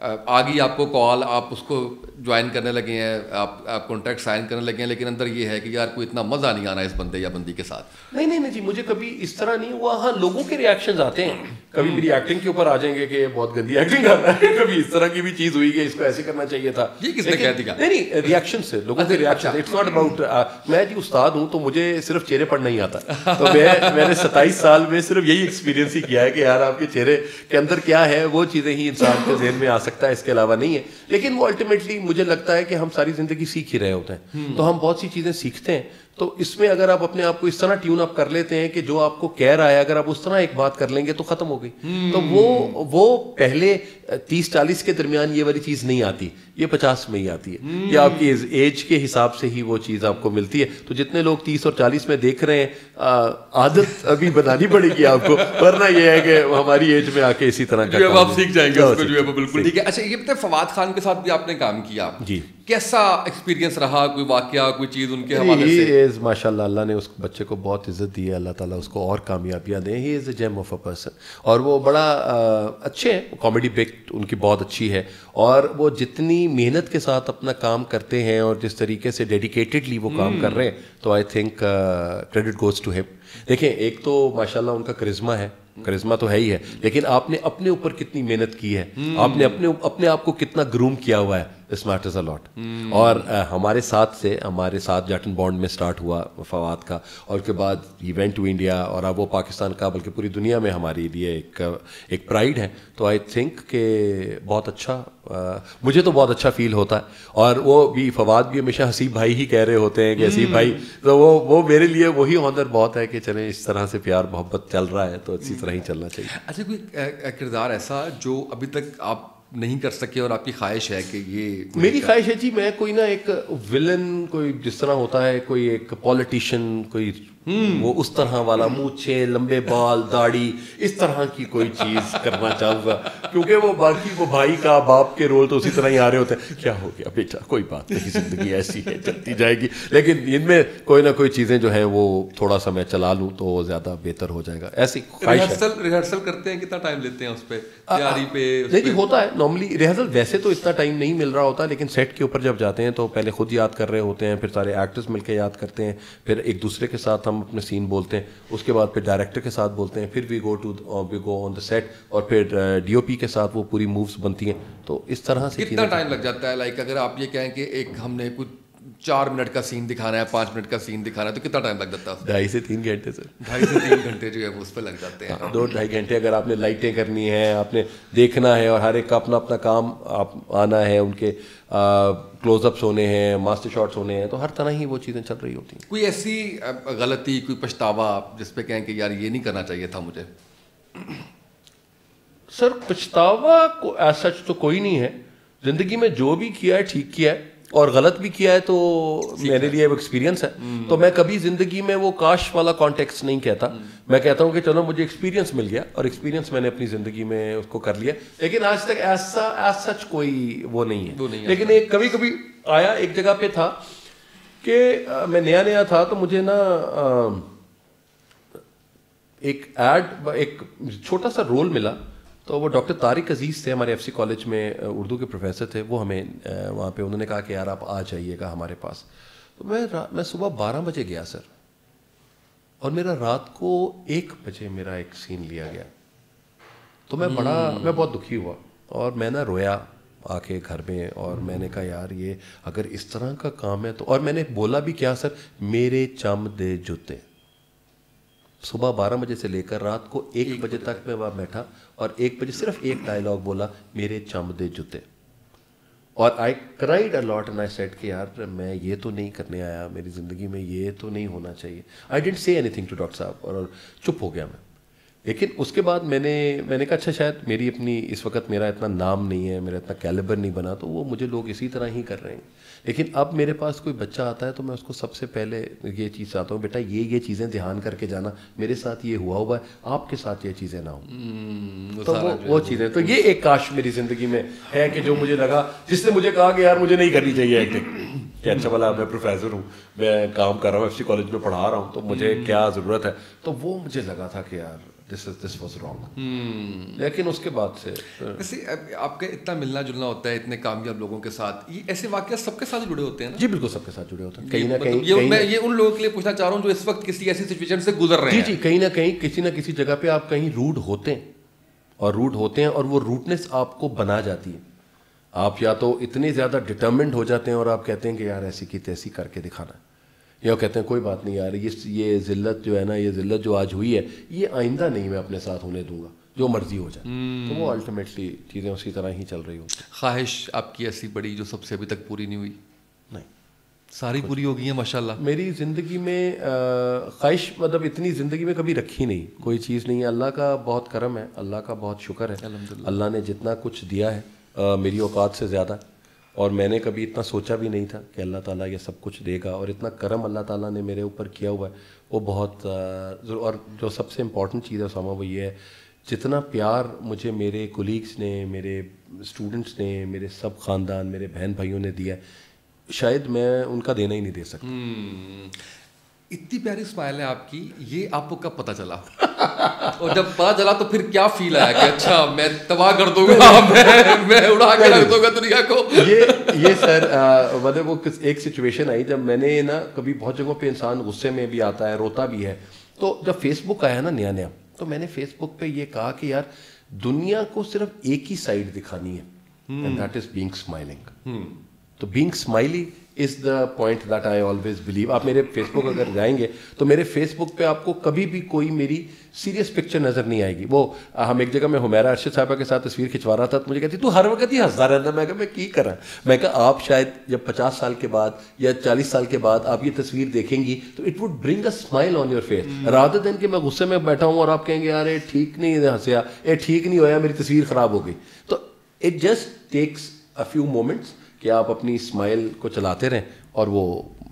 آ گئی آپ کو کال, آپ اس کو جوائن کرنے لگے ہیں, آپ کانٹریکٹ سائن کرنے لگے ہیں, لیکن اندر یہ ہے کہ یار کوئی اتنا مزہ نہیں آنا اس بندے یا بندی کے ساتھ. نہیں جی, مجھے کبھی اس طرح نہیں ہوا. ہاں لوگوں کے ریئیکشنز آتے ہیں, کبھی میری ایکٹنگ کے اوپر آ جائیں گے کہ بہت گندی ایکٹنگ کر رہا ہے, کبھی اس طرح کی بھی چیز ہوئی کہ اس کو ایسے کرنا چاہیے تھا. یہ کس نے کہہ دیا؟ نہیں, ریئیکشن سے, لوگوں کے ریئیکشن. اٹس ناٹ اباؤٹ, میں جی استاد ہوں تو مجھے صرف چہرے پڑھنا ہی آتا, تو میں نے 27 سال میں صرف یہی ایکسپیرینس ہی کیا ہے کہ یار آپ کے چہرے کے اندر کیا ہے, وہ چیزیں ہی انسان کے ذہن میں آ سکتا ہے, اس کے علاوہ نہیں ہے. لیکن وہ الٹیمیٹلی مجھے لگتا ہے کہ ہم ساری زندگی سیکھ ہی رہے ہوتے ہیں, تو ہم بہت سی چیزیں سیکھتے ہیں. تو اس میں اگر آپ اپنے آپ کو اس طرح ٹیون اپ کر لیتے ہیں کہ جو آپ کو کہہ رہا ہے اگر آپ اس طرح ایک بات کر لیں گے تو ختم ہو گئی. تو وہ پہلے 30-40 کے درمیان یہ والی چیز نہیں آتی, یہ 50 میں ہی آتی ہے, یہ آپ کی ایج کے حساب سے ہی وہ چیز آپ کو ملتی ہے. تو جتنے لوگ 30 اور 40 میں دیکھ رہے ہیں, عادت ابھی بنانی پڑے گی آپ کو, ورنہ یہ ہے کہ ہماری ایج میں آ کے اسی طرح کا آپ سیکھ جائیں گے اس کو. جو ہے بالکل ٹھیک ہے. اچھا یہ بتائیں, فواد خان کے ساتھ بھی آپ نے کام کیا جی, کیسا ایکسپیرینس رہا, کوئی واقعہ, کوئی چیز ان کے حوالے سے؟ ماشاء اللہ, اللہ نے اس بچے کو بہت عزت دی ہے, اللہ تعالیٰ اس کو اور کامیابیاں دیں. ہی از اے جیم آف اے پرسن, اور وہ بڑا اچھے ہیں, کامیڈی بک ان کی بہت اچھی ہے, اور وہ جتنی محنت کے ساتھ اپنا کام کرتے ہیں اور جس طریقے سے ڈیڈیکیٹڈلی وہ کام کر رہے ہیں, تو I think credit goes to ہم. دیکھیں, ایک تو ماشاء اللہ ان کا کرزما ہے, کرزما تو ہے ہی ہے, لیکن آپ نے اپنے اوپر کتنی محنت کی ہے, آپ نے اپنے آپ کو کتنا گروم کیا ہوا ہے, دس میٹرز اے لاٹ. اور ہمارے ساتھ جاٹن بانڈ میں سٹارٹ ہوا فواد کا, اور اس کے بعد ہی وینٹ ٹو انڈیا, اور اب وہ پاکستان کا بلکہ پوری دنیا میں ہمارے لیے ایک پرائڈ ہے. تو آئی تھنک کہ بہت اچھا, مجھے تو بہت اچھا فیل ہوتا ہے. اور وہ بھی فواد بھی ہمیشہ حسیب بھائی ہی کہہ رہے ہوتے ہیں کہ حسیب بھائی, تو وہ میرے لیے وہی آنر بہت ہے کہ چلیں اس طرح سے پیار محبت چل رہا ہے تو اسی طرح ہی چلنا چاہیے. اچھا, کوئی کردار ایسا جو ابھی تک آپ نہیں کر سکے اور آپ کی خواہش ہے کہ یہ؟ میری خواہش ہے جی, میں کوئی نہ ایک ولن, کوئی جس طرح ہوتا ہے کوئی ایک پولیٹیشین, کوئی وہ اس طرح والا, مونچھیں, لمبے بال, داڑھی, اس طرح کی کوئی چیز کرنا چاہوں گا, کیونکہ وہ باقی وہ بھائی کا باپ کے رول تو اسی طرح ہی آ رہے ہوتے ہیں, کیا ہو گیا بیٹا, کوئی بات نہیں, زندگی ایسی ہے, چلتی جائے گی. لیکن ان میں کوئی نہ کوئی چیزیں جو ہیں وہ تھوڑا سا میں چلا لوں تو زیادہ بہتر ہو جائے گا. ایسی ریہرسل کرتے ہیں, کتنا ٹائم لیتے ہیں اس پہ, تیاری پہ؟ نہیں ہوتا ہے نارملی ریہرسل, ویسے تو اتنا ٹائم نہیں مل رہا ہوتا, لیکن سیٹ کے اوپر جب جاتے ہیں تو پہلے خود یاد کر رہے ہوتے ہیں, پھر سارے ایکٹرز مل کے یاد کرتے ہیں, پھر ایک دوسرے کے ساتھ ہم اپنے سین بولتے ہیں, اس کے بعد پھر ڈائریکٹر کے ساتھ بولتے ہیں, پھر وی گو آن دا سیٹ, اور پھر ڈی او پی کے ساتھ وہ پوری مووز بنتی ہیں. تو اس طرح سے کتنا ٹائم لگ جاتا ہے؟ لائک اگر آپ یہ کہیں کہ ایک ہم نے کچھ 4 منٹ کا سین دکھانا ہے, 5 منٹ کا سین دکھانا ہے, تو کتنا ٹائم لگ جاتا ہے؟ 2.5 سے 3 گھنٹے سر. 2.5 سے 3 گھنٹے جو ہے اس پہ لگ جاتے ہیں. 2-2.5 گھنٹے. اگر آپ نے لائٹیں کرنی ہیں, آپ نے دیکھنا ہے, اور ہر ایک کا اپنا اپنا کام آپ آنا ہے, ان کے کلوز اپس ہونے ہیں, ماسٹر شاٹس ہونے ہیں, تو ہر طرح ہی وہ چیزیں چل رہی ہوتی ہیں. کوئی ایسی غلطی, کوئی پچھتاوا جس پہ کہیں کہ یار یہ نہیں کرنا چاہیے تھا مجھے؟ سر پچھتاوا کو ایز سچ تو کوئی نہیں ہے, زندگی میں جو بھی کیا ہے ٹھیک کیا ہے, اور غلط بھی کیا ہے تو میرے لیے وہ ایکسپیرینس ہے. تو میں کبھی زندگی میں وہ کاش والا کانٹیکس نہیں کہتا, میں کہتا ہوں کہ چلو مجھے ایکسپیرینس مل گیا, اور ایکسپیرینس میں نے اپنی زندگی میں اس کو کر لیا. لیکن آج تک ایز سچ کوئی وہ نہیں ہے. لیکن ایک کبھی آیا, ایک جگہ پہ تھا کہ میں نیا تھا, تو مجھے نا ایک ایڈ, ایک چھوٹا سا رول ملا. تو وہ ڈاکٹر طارق عزیز تھے, ہمارے ایف سی کالج میں اردو کے پروفیسر تھے, وہ ہمیں وہاں پہ انہوں نے کہا کہ یار آپ آ جائیے گا ہمارے پاس. تو میں صبح 12 بجے گیا سر, اور میرا رات کو 1 بجے میرا ایک سین لیا گیا. تو میں بہت دکھی ہوا, اور میں نا رویا آ کے گھر میں, اور میں نے کہا یار یہ اگر اس طرح کا کام ہے تو, اور میں نے بولا بھی کیا سر, میرے چم دے جوتے. صبح 12 بجے سے لے کر رات کو 1 بجے تک میں وہاں بیٹھا, اور 1 بجے صرف ایک ڈائلاگ بولا, میرے چم دے جوتے. اور I cried a lot and I said کہ یار میں یہ تو نہیں کرنے آیا, میری زندگی میں یہ تو نہیں ہونا چاہیے. آئی ڈنٹ سے اینی تھنگ ٹو ڈاکٹر صاحب, اور چپ ہو گیا میں. لیکن اس کے بعد میں نے کہا اچھا شاید میری اپنی اس وقت میرا اتنا نام نہیں ہے, میرا اتنا کیلیبر نہیں بنا, تو وہ مجھے لوگ اسی طرح ہی کر رہے ہیں. لیکن اب میرے پاس کوئی بچہ آتا ہے تو میں اس کو سب سے پہلے یہ چیز چاہتا ہوں, بیٹا یہ چیزیں دھیان کر کے جانا, میرے ساتھ یہ ہوا ہے, آپ کے ساتھ یہ چیزیں نہ ہوں. تو وہ چیزیں, تو یہ ایک کاش میری زندگی میں ہے کہ جو مجھے لگا, جس نے مجھے کہا کہ یار مجھے نہیں کرنی چاہیے ایکٹنگ, کہ اچھا بھلا میں پروفیسر ہوں, میں کام کر رہا ہوں, ایف سی کالج میں پڑھا رہا ہوں, تو مجھے کیا ضرورت ہے. تو وہ مجھے لگا تھا کہ یار this was wrong. لیکن اس کے بعد سے ویسے آپ کا اتنا ملنا جلنا ہوتا ہے اتنے کامیاب لوگوں کے ساتھ, یہ ایسے واقعات سب کے ساتھ جڑے ہوتے ہیں نا؟ جی بالکل سب کے ساتھ جڑے ہوتے ہیں کہیں نہ کہیں. یہ ان لوگوں کے لیے پوچھنا چاہ رہا ہوں جو اس وقت کسی ایسی سچویشن سے گزر رہے ہیں. جی کہیں نہ کہیں کسی نہ کسی جگہ پہ آپ کہیں روڈ ہوتے ہیں اور وہ روڈنس آپ کو بنا جاتی ہے. آپ یا تو اتنے زیادہ ڈٹرمنڈ ہو جاتے ہیں اور آپ کہتے ہیں کہ یار ایسی کی تیسی کر کے دکھانا ہے, یا کہتے ہیں کوئی بات نہیں یار یہ ذلت جو ہے نا, یہ ذلت جو آج ہوئی ہے یہ آئندہ نہیں میں اپنے ساتھ ہونے دوں گا, جو مرضی ہو جائے. تو وہ الٹیمیٹلی چیزیں اسی طرح ہی چل رہی ہوتی. خواہش آپ کی ایسی بڑی جو سب سے ابھی تک پوری نہیں ہوئی؟ نہیں, ساری پوری ہو گئی ہیں ماشاء اللہ. میری زندگی میں خواہش مطلب اتنی زندگی میں کبھی رکھی نہیں, کوئی چیز نہیں ہے. اللہ کا بہت کرم ہے, اللہ کا بہت شکر ہے. اللہ نے جتنا کچھ دیا ہے میری اوقات سے زیادہ, اور میں نے کبھی اتنا سوچا بھی نہیں تھا کہ اللہ تعالیٰ یہ سب کچھ دے گا. اور اتنا کرم اللہ تعالیٰ نے میرے اوپر کیا ہوا ہے وہ بہت. اور جو سب سے امپورٹنٹ چیز ہے اسامہ وہ یہ ہے, جتنا پیار مجھے میرے کولیگس نے, میرے اسٹوڈنٹس نے, میرے سب خاندان, میرے بہن بھائیوں نے دیا ہے, شاید میں ان کا دینا ہی نہیں دے سکتا. اتنی پیاری اسمائل ہے آپ کی, یہ آپ کو کب پتہ چلا؟ اور جب پتہ چلا تو پھر کیا فیل آیا کہ اچھا میں تباہ کر دوں گا, میں اڑا کے رکھ دوں گا دنیا کو؟ یہ سر مطلب وہ ایک سچویشن آئی جب میں نے نا, کبھی بہت جگہوں پہ انسان غصے میں بھی آتا ہے, روتا بھی ہے. تو جب فیس بک آیا نا نیا, تو میں نے فیس بک پہ یہ کہا کہ یار دنیا کو صرف ایک ہی سائڈ دکھانی ہے, and that is being smiling. تو being smiley is the point that I always believe. آپ میرے فیس بک اگر جائیں گے تو میرے فیس بک پہ آپ کو کبھی بھی کوئی میری سیریس پکچر نظر نہیں آئے گی. وہ ہم ایک جگہ میں حمیرہ ارشد صاحبہ کے ساتھ تصویر کھنچوا رہا تھا, تو مجھے کہتی تو ہر وقت ہی ہنستا رہتا. میں کہا میں کی کرا, میں کہا آپ شاید جب 50 سال کے بعد یا 40 سال کے بعد آپ یہ تصویر دیکھیں گی تو it would bring a smile on your face, rather than کہ میں غصے میں بیٹھا ہوں اور آپ کہیں گے یار یہ ٹھیک نہیں ہنسیا, یہ ٹھیک نہیں ہوا, میری تصویر خراب ہو گئی. تو it just takes a few moments کہ آپ اپنی اسمائل کو چلاتے رہیں, اور وہ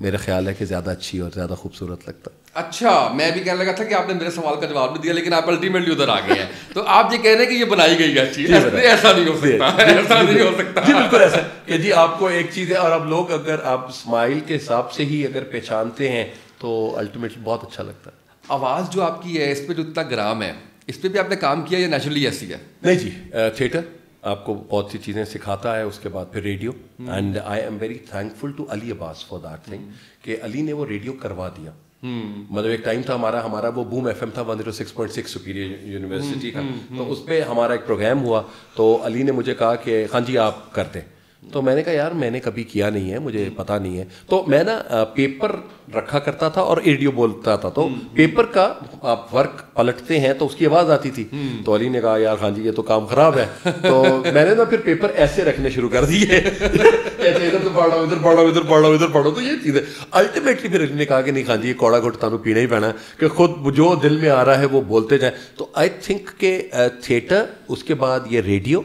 میرا خیال ہے کہ زیادہ اچھی اور زیادہ خوبصورت لگتا ہے. اچھا, میں بھی کہنے لگا تھا کہ آپ نے میرے سوال کا جواب نہیں دیا, لیکن آپ الٹیمیٹلی ادھر آ گئے ہیں. تو آپ یہ کہہ رہے ہیں کہ یہ بنائی گئی ہے چیز, ایسا نہیں ہو سکتا, ایسا نہیں ہو سکتا. جی بالکل ایسا کہ جی آپ کو ایک چیز ہے, اور اب لوگ اگر آپ اسمائل کے حساب سے ہی اگر پہچانتے ہیں تو الٹیمیٹلی بہت اچھا لگتا ہے. آواز جو آپ کی ہے اس پہ جو اتنا گرام ہے, اس پہ بھی آپ نے کام کیا یا نیچرلی ایسی ہے؟ نہیں جی, تھیٹر آپ کو بہت سی چیزیں سکھاتا ہے, اس کے بعد پھر radio. And I am very thankful to Ali Abbas for that thing کہ علی نے وہ ریڈیو کروا دیا. مطلب ایک ٹائم تھا ہمارا وہ بوم ایف ایم تھا 106.6 سپیریئر یونیورسٹی کا, تو اس پہ ہمارا ایک پروگرام ہوا, تو علی نے مجھے کہا کہ ہاں جی آپ کر دیں. تو میں نے کہا یار میں نے کبھی کیا نہیں ہے, مجھے پتہ نہیں ہے. تو میں نا پیپر رکھا کرتا تھا اور ریڈیو بولتا تھا, تو پیپر کا آپ ورق پلٹتے ہیں تو اس کی آواز آتی تھی. تو علی نے کہا یار ہاں جی یہ تو کام خراب ہے. تو میں نے نا پھر پیپر ایسے رکھنے شروع کر دیے, ایسے ادھر پڑھ رہا ہوں, ادھر پڑھ رہا ہوں, ادھر پڑھ رہا ہوں, ادھر پڑھو. تو یہ چیز ہے الٹیمیٹلی پھر علی نے کہا کہ نہیں خان جی یہ کوڑا گھٹ تانوں پینا ہی پینا ہے, کہ خود جو دل میں آ رہا ہے وہ بولتے جائیں. تو آئی تھنک کہ تھیٹر, اس کے بعد یہ ریڈیو,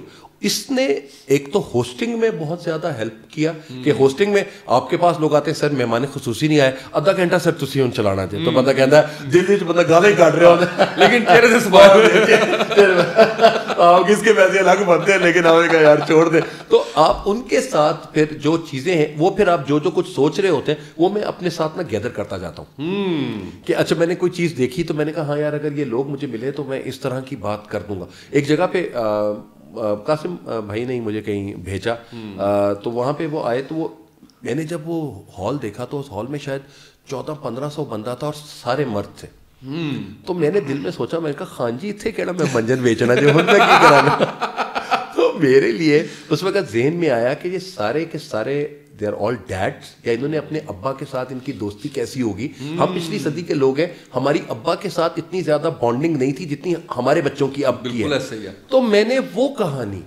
اس نے ایک تو ہوسٹنگ میں بہت زیادہ ہیلپ کیا کہ ہوسٹنگ میں آپ کے پاس لوگ آتے ہیں سر مہمان خصوصی نہیں آئے, آدھا گھنٹہ سر تسی ہوں چلانا چاہیے. تو بندہ کہتا ہے دل وچ بندہ گانے کاٹ رہا ہوتا ہے, لیکن چہرے سے سوال آپ کس کے پیسے الگ بنتے ہیں, لیکن آپ نے کہا یار چھوڑ دیں. تو آپ ان کے ساتھ پھر جو چیزیں ہیں وہ پھر آپ جو کچھ سوچ رہے ہوتے ہیں وہ میں اپنے ساتھ نا گیدر کرتا جاتا ہوں کہ اچھا میں نے کوئی چیز دیکھی تو میں نے کہا ہاں یار اگر یہ لوگ مجھے ملے تو میں اس طرح کی بات کر دوں گا. ایک جگہ پہ قاسم بھائی نے مجھے کہیں بھیجا, تو وہاں پہ وہ آئے, تو وہ میں نے جب وہ ہال دیکھا تو اس ہال میں شاید 1400-1500 بندہ تھا اور سارے مرد تھے. تو میں نے دل میں سوچا, میں نے کہا خان جی اتنے کہڑا میں منجن بیچنا جو ہوں میں کی کرانا. تو میرے لیے اس وقت ذہن میں آیا کہ یہ سارے کے سارے دے آر آل ڈیڈس, یا انہوں نے اپنے ابا کے ساتھ ان کی دوستی کیسی ہوگی. ہم پچھلی صدی کے لوگ ہیں, ہماری ابا کے ساتھ اتنی زیادہ بانڈنگ نہیں تھی جتنی ہمارے بچوں کی اب کی ہے. تو میں نے وہ کہانی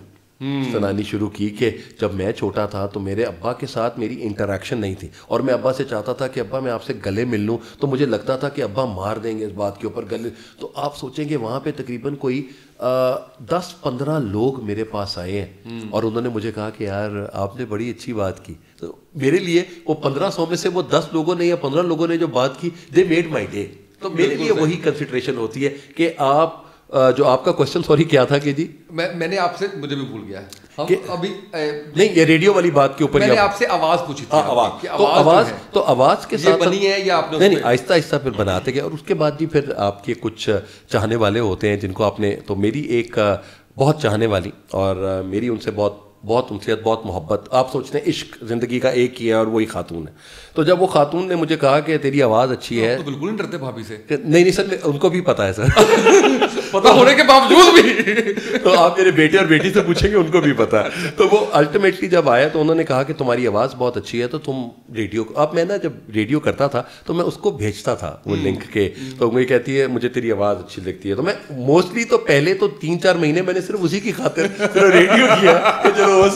سنانی شروع کی کہ جب میں چھوٹا تھا تو میرے ابا کے ساتھ میری انٹریکشن نہیں تھی, اور میں ابا سے چاہتا تھا کہ ابا میں آپ سے گلے مل لوں, تو مجھے لگتا تھا کہ ابا مار دیں گے اس بات کے اوپر گلے. تو آپ سوچیں گے وہاں پہ تقریباً کوئی 10-15 لوگ میرے پاس آئے ہیں, اور انہوں نے مجھے کہا کہ یار آپ نے بڑی اچھی بات کی. تو میرے لیے وہ 1500 میں سے وہ 10 لوگوں نے یا 15 لوگوں نے جو بات کی, دے میڈ مائی ڈے. تو میرے لیے وہی کنسیڈریشن ہوتی ہے کہ آپ جو آپ کا کوشچن سوری کیا تھا کہ جی میں نے آپ سے, مجھے بھی بھول گیا, ہم ابھی نہیں یہ ریڈیو والی بات کے اوپر میں نے آپ سے آواز پوچھی تھی. تو آواز کے ساتھ بنی ہے یا آپ نے نہیں آہستہ آہستہ پھر بناتے گئے, اور اس کے بعد جی پھر آپ کے کچھ چاہنے والے ہوتے ہیں جن کو آپ نے, تو میری ایک بہت چاہنے والی اور میری ان سے بہت انسیت, بہت محبت, آپ سوچتے ہیں عشق زندگی کا ایک ہی ہے اور وہی خاتون ہے. تو جب وہ خاتون نے مجھے کہا کہ تیری آواز اچھی ہے, تو بالکل نہیں ڈرتے بھابھی سے. نہیں سر ان کو بھی پتا ہے سر پتا ہونے کے باوجود بھی تو آپ میرے بیٹے اور بیٹی سے پوچھیں گے, ان کو بھی پتا ہے. تو وہ الٹیمیٹلی جب آیا تو انہوں نے کہا کہ تمہاری آواز بہت اچھی ہے تو تم ریڈیو, اب میں نا جب ریڈیو کرتا تھا تو میں اس کو بھیجتا تھا وہ لنک کے, تو وہ کہتی ہے مجھے تیری آواز اچھی لگتی ہے. تو میں موسٹلی تو پہلے تو 3-4 مہینے میں نے صرف اسی کی خاطر صرف ریڈیو کیا کہ چلو وہ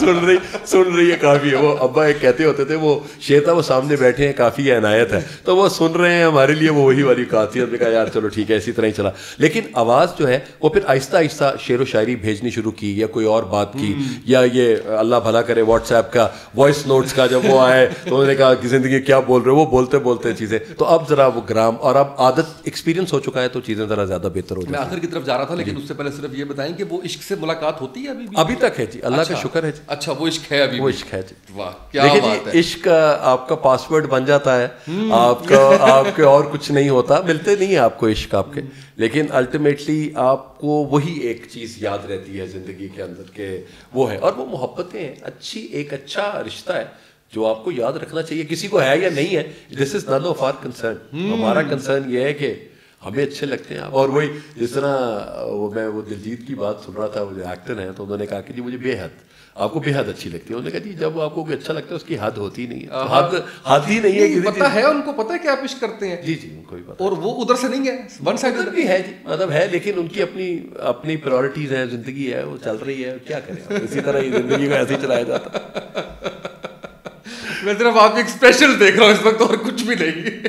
سن رہی ہے کافی ہے. وہ ابا ایک کہتے ہوتے تھے, وہ شیتا وہ سامنے بیٹھے ہیں کافی عنایت ہے, تو وہ سن رہے ہیں ہمارے لیے وہ وہی والی خاصیت. میں کہا یار چلو ٹھیک ہے, اسی طرح ہی چلا. لیکن آواز جو ہے وہ پھر آہستہ آہستہ شعر و شاعری بھیجنی شروع کی, یا کوئی اور بات کی, یا یہ اللہ بھلا کرے واٹس ایپ کا وائس نوٹس کا جب وہ آئے تو انہوں نے کہا کہ زندگی کیا بول رہے ہو, وہ بولتے چیزیں. تو اب ذرا وہ گرام اور اب عادت ایکسپیرینس ہو چکا ہے تو چیزیں ذرا زیادہ بہتر ہو جاتی ہیں. میں آخر کی طرف جا رہا تھا, لیکن اس سے پہلے صرف یہ بتائیں کہ وہ عشق سے ملاقات ہوتی ہے ابھی تک ہے جی, اللہ کا شکر ہے جی. اچھا وہ عشق ہے ابھی, وہ عشق ہے جی. واہ کیا بات ہے. عشق آپ کا پاسورڈ بن جاتا ہے, آپ کے اور کچھ نہیں ہوتا, ملتے نہیں ہیں آپ کو عشق آپ کے, لیکن الٹیمیٹلی آپ کو وہی ایک چیز یاد رہتی ہے زندگی کے اندر کہ وہ ہے, اور وہ محبتیں اچھی, ایک اچھا رشتہ ہے جو آپ کو یاد رکھنا چاہیے. کسی کو ہے یا نہیں ہے, دس از نن آف آور کنسرن. ہمارا کنسرن یہ ہے کہ ہمیں اچھے لگتے ہیں آپ. اور وہی جس طرح میں وہ دلجیت کی بات سن رہا تھا, وہ جو ایکٹر ہیں, تو انہوں نے کہا کہ جی مجھے بے حد, آپ کو بے حد اچھی لگتی ہے. انہوں نے کہا جی جب آپ کو کوئی اچھا لگتا ہے اس کی حد ہوتی نہیں ہے, حد ہی نہیں ہے. پتہ ہے ان کو, پتہ ہے کہ آپ عشق کرتے ہیں. جی ان کو بھی پتہ, اور وہ ادھر سے نہیں ہے, ون سائڈ بھی ہے جی, مطلب ہے, لیکن ان کی اپنی پرائورٹیز ہیں, زندگی ہے وہ چل رہی ہے, کیا کریں, اسی طرح ہی زندگی کو ایسے ہی چلایا جاتا ہے. میں صرف آپ ایک اسپیشل دیکھ رہا ہوں اس وقت, اور کچھ بھی نہیں.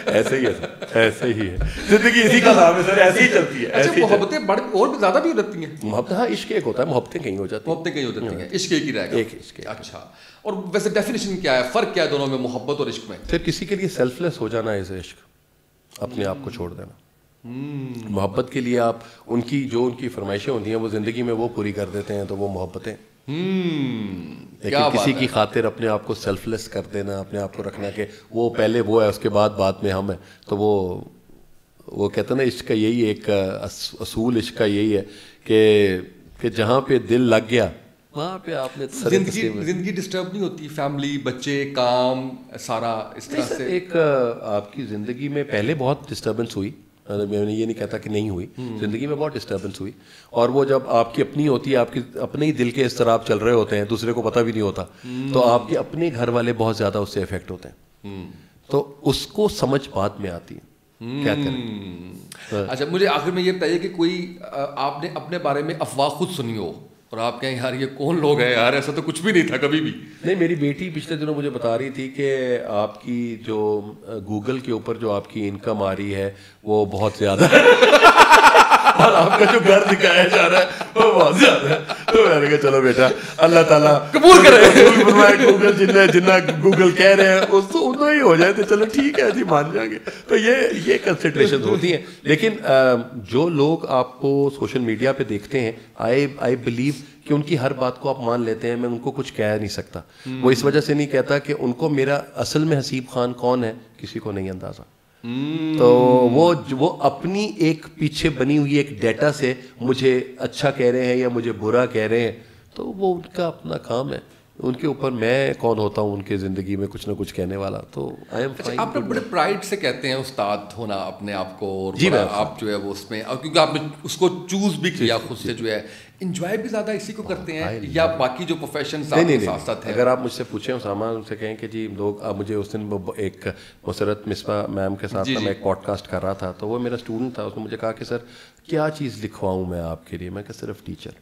ایسے ہی ہے سر, ایسے ہی ہے زندگی, اسی کا نام ہے سر, ایسے ہی چلتی ہے. اچھا محبتیں بڑھ اور بھی زیادہ بھی ہو جاتی ہیں. محبت ہاں عشق ایک ہوتا ہے, محبتیں کہیں ہو جاتی ہیں, عشق ایک ہی رہے گا. ایک عشق. اچھا, اور ویسے ڈیفینیشن کیا ہے, فرق کیا ہے دونوں میں, محبت اور عشق میں؟ پھر کسی کے لیے سیلف لیس ہو جانا ہے عشق, اپنے آپ کو چھوڑ دینا. محبت کے لیے آپ ان کی فرمائشیں ہوتی ہیں وہ زندگی میں وہ پوری کر دیتے ہیں, تو وہ محبتیں. لیکن کسی کی خاطر اپنے آپ کو سیلف لیس کر دینا, اپنے آپ کو رکھنا کہ وہ پہلے وہ ہے, اس کے بعد میں ہم ہیں, تو وہ کہتے ہیں نا عشق کا یہی ایک اصول عشق کا یہی ہے کہ جہاں پہ دل لگ گیا وہاں پہ آپ نے زندگی ڈسٹرب نہیں ہوتی, فیملی, بچے, کام, سارا اس طرح سے. ایک آپ کی زندگی میں پہلے بہت ڈسٹربنس ہوئی, میں یہ نہیں کہتا کہ نہیں ہوئی, زندگی میں بہت ڈسٹربنس ہوئی, اور وہ جب آپ کی اپنی ہوتی ہے, آپ کے اپنے ہی دل کے اضطراب چل رہے ہوتے ہیں, دوسرے کو پتہ بھی نہیں ہوتا, تو آپ کے اپنے گھر والے بہت زیادہ اس سے افیکٹ ہوتے ہیں, تو اس کو سمجھ بعد میں آتی ہے. کیا کریں. اچھا مجھے آخر میں یہ بتائیے کہ کوئی آپ نے اپنے بارے میں افواہ خود سنی ہو اور آپ کہیں یار یہ کون لوگ ہیں یار, ایسا تو کچھ بھی نہیں تھا کبھی بھی؟ نہیں, میری بیٹی پچھلے دنوں مجھے بتا رہی تھی کہ آپ کی جو گوگل کے اوپر جو آپ کی انکم آ رہی ہے وہ بہت زیادہ ہے اور آپ کا جو گھر دکھایا جا رہا ہے وہ بہت زیادہ ہے. تو میں نے کہا چلو بیٹا اللہ تعالیٰ قبول کرے, گوگل جتنا گوگل کہہ رہے ہیں اس تو اتنا ہی ہو جائے تو چلو ٹھیک ہے جی مان جائیں گے. تو یہ کنسیڈریشن ہوتی ہیں. لیکن جو لوگ آپ کو سوشل میڈیا پہ دیکھتے ہیں, آئی بلیو کہ ان کی ہر بات کو آپ مان لیتے ہیں. میں ان کو کچھ کہہ نہیں سکتا, وہ اس وجہ سے نہیں کہتا کہ ان کو میرا اصل میں حسیب خان کون ہے کسی کو نہیں اندازہ. تو وہ اپنی ایک پیچھے بنی ہوئی ایک ڈیٹا سے مجھے اچھا کہہ رہے ہیں یا مجھے برا کہہ رہے ہیں, تو وہ ان کا اپنا کام ہے, ان کے اوپر میں کون ہوتا ہوں ان کے زندگی میں کچھ نہ کچھ کہنے والا. تو آئی ایم فائن. آپ بڑے پرائڈ سے کہتے ہیں استاد ہونا اپنے آپ کو, اور آپ جو ہے وہ اس میں, کیونکہ آپ نے اس کو چوز بھی کیا خود سے, جو ہے انجوائے بھی زیادہ اسی کو کرتے ہیں, یا باقی جو پروفیشنز آپ کے ساتھ ساتھ ہیں؟ اگر آپ مجھ سے پوچھیں اسامہ, ان سے کہیں کہ جی لوگ, مجھے اس دن ایک مسرت مصباح میم کے ساتھ میں ایک پوڈ کاسٹ کر رہا تھا, تو وہ میرا اسٹوڈنٹ تھا, اس نے مجھے کہا کہ سر کیا چیز لکھواؤں میں آپ کے لیے؟ میں کہ صرف ٹیچر.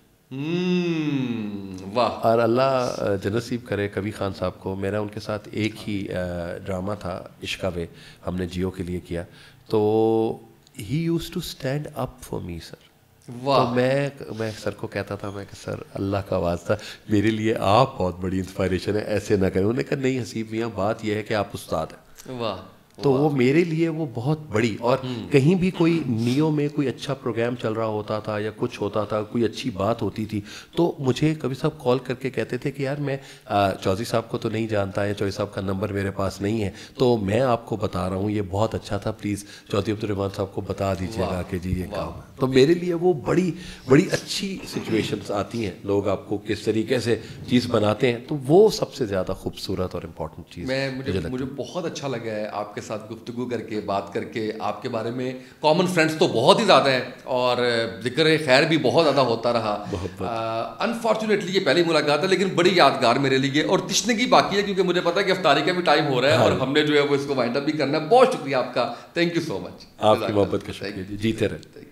واہ. اور اللہ جنت نصیب کرے کبھی خان صاحب کو, میرا ان کے ساتھ ایک ہی ڈرامہ تھا عشق وے, ہم نے جیو کے لیے کیا, تو he used to stand up for me sir. تو میں سر کو کہتا تھا, میں کہ سر اللہ کا واسطہ میرے لیے آپ بہت بڑی انسپائریشن ہے, ایسے نہ کریں. انہوں نے کہا نہیں حسیب میاں, بات یہ ہے کہ آپ استاد ہیں. واہ تو وہ میرے لیے وہ بہت بڑی, اور کہیں بھی کوئی نیو میں کوئی اچھا پروگرام چل رہا ہوتا تھا یا کچھ ہوتا تھا, کوئی اچھی بات ہوتی تھی, تو مجھے کبھی صاحب کال کر کے کہتے تھے کہ یار میں چودھری صاحب کو تو نہیں جانتا ہے, چودھری صاحب کا نمبر میرے پاس نہیں ہے, تو میں آپ کو بتا رہا ہوں یہ بہت اچھا تھا, پلیز چودھری عبد الرحمان صاحب کو بتا دیجیے گا کہ جی یہ کام. تو میرے لیے وہ بڑی بڑی اچھی سچویشنس آتی ہیں, لوگ آپ کو کس طریقے سے چیز بناتے ہیں, تو وہ سب سے زیادہ خوبصورت اور امپورٹنٹ چیز. مجھے بہت اچھا لگا ہے آپ کے ساتھ گفتگو کر کے, بات کر کے. آپ کے بارے میں کامن فرینڈس تو بہت ہی زیادہ ہیں اور ذکر خیر بھی بہت زیادہ ہوتا رہا. انفارچونیٹلی یہ پہلی ملاقات ہے لیکن بڑی یادگار میرے لیے, اور تشنگی باقی ہے کیونکہ مجھے پتا ہے کہ افطاری کا بھی ٹائم ہو رہا ہے اور ہم نے جو ہے وہ اس کو وائنڈ اپ بھی کرنا ہے. بہت شکریہ آپ کا, تھینک یو سو مچ. آپ کی محبت کا شکریہ, جیتے رہے.